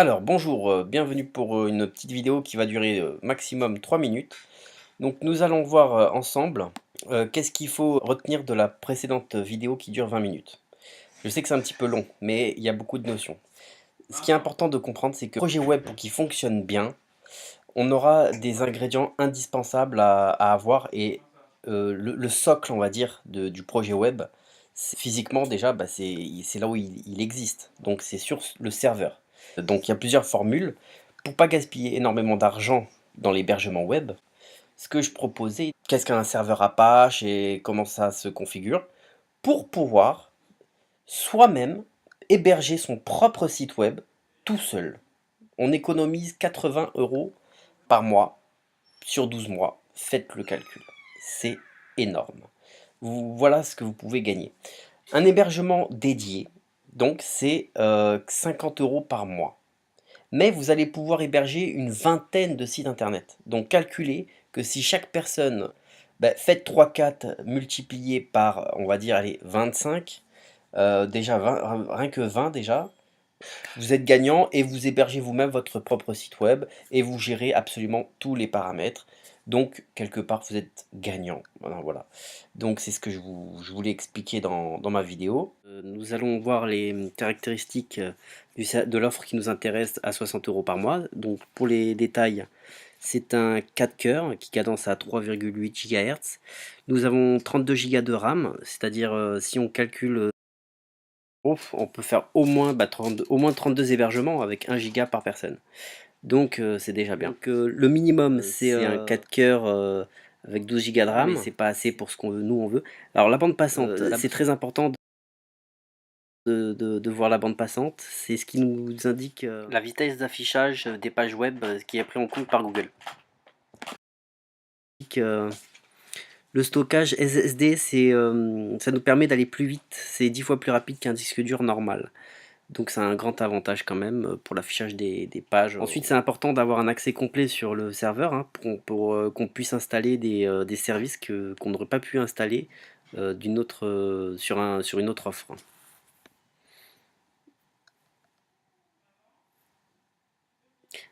Alors bonjour, bienvenue pour, une petite vidéo qui va durer, maximum 3 minutes. Donc nous allons voir, ensemble, qu'est-ce qu'il faut retenir de la précédente vidéo qui dure 20 minutes. Je sais que c'est un petit peu long, mais il y a beaucoup de notions. Ce qui est important de comprendre, c'est que le projet web pour qu'il fonctionne bien, on aura des ingrédients indispensables à avoir et le socle, on va dire, du projet web, c'est physiquement déjà, bah, c'est là où il existe, donc c'est sur le serveur. Donc il y a plusieurs formules. Pour pas gaspiller énormément d'argent dans l'hébergement web, ce que je proposais, qu'est-ce qu'un serveur Apache et comment ça se configure, pour pouvoir soi-même héberger son propre site web tout seul. On économise 80 € par mois sur 12 mois. Faites le calcul. C'est énorme. Voilà ce que vous pouvez gagner. Un hébergement dédié, donc c'est 50 € par mois. Mais vous allez pouvoir héberger une vingtaine de sites internet. Donc calculez que si chaque personne, faites 3-4 multiplié par, on va dire, allez, 25, déjà 20, rien que 20 déjà, vous êtes gagnant et vous hébergez vous-même votre propre site web et vous gérez absolument tous les paramètres. Donc, quelque part, vous êtes gagnant. Voilà. Donc, c'est ce que je voulais expliquer dans ma vidéo. Nous allons voir les caractéristiques de l'offre qui nous intéresse à 60 € par mois. Donc, pour les détails, c'est un 4 coeurs qui cadence à 3,8 GHz. Nous avons 32 Go de RAM, c'est-à-dire si on calcule on peut faire au moins 32 hébergements avec 1 giga par personne. Donc c'est déjà bien. Donc, le minimum c'est un 4 coeurs avec 12 gigas de RAM, mais c'est pas assez pour ce qu'on veut, nous on veut. Alors la bande passante, c'est très important de voir la bande passante. C'est ce qui nous indique la vitesse d'affichage des pages web qui est pris en compte par Google. Le stockage SSD, ça nous permet d'aller plus vite. C'est 10 fois plus rapide qu'un disque dur normal. Donc c'est un grand avantage quand même pour l'affichage des pages. Ensuite, c'est important d'avoir un accès complet sur le serveur hein, pour qu'on puisse installer des services qu'on n'aurait pas pu installer sur une autre offre.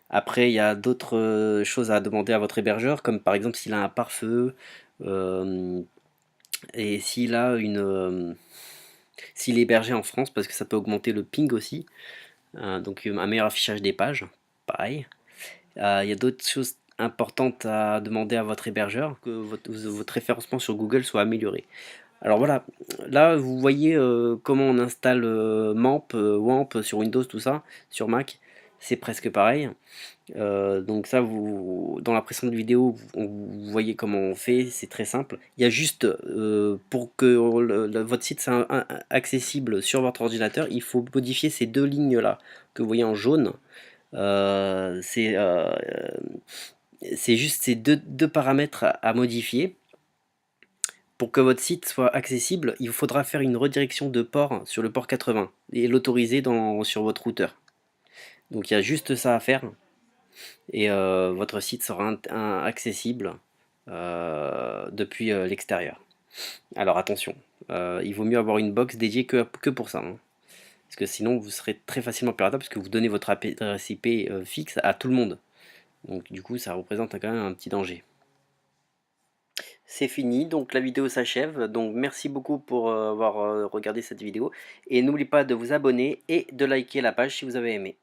Après, il y a d'autres choses à demander à votre hébergeur, comme par exemple s'il a un pare-feu et s'il est hébergé en France, parce que ça peut augmenter le ping aussi. Donc un meilleur affichage des pages, pareil. Il y a d'autres choses importantes à demander à votre hébergeur, que votre référencement sur Google soit amélioré. Alors voilà, là vous voyez comment on installe MAMP, WAMP sur Windows, tout ça, sur Mac, c'est presque pareil. Donc ça, dans la précédente vidéo, vous voyez comment on fait, c'est très simple. Il y a juste, pour que votre site soit accessible sur votre ordinateur, il faut modifier ces deux lignes-là que vous voyez en jaune. Euh, c'est euh, c'est juste ces deux paramètres à modifier. Pour que votre site soit accessible, il vous faudra faire une redirection de port sur le port 80 et l'autoriser sur votre routeur. Donc il y a juste ça à faire et votre site sera accessible depuis l'extérieur. Alors attention, il vaut mieux avoir une box dédiée que pour ça. Hein. Parce que sinon vous serez très facilement piratable parce que vous donnez votre adresse IP fixe à tout le monde. Donc du coup ça représente quand même un petit danger. C'est fini, donc la vidéo s'achève. Donc merci beaucoup pour avoir regardé cette vidéo. Et n'oubliez pas de vous abonner et de liker la page si vous avez aimé.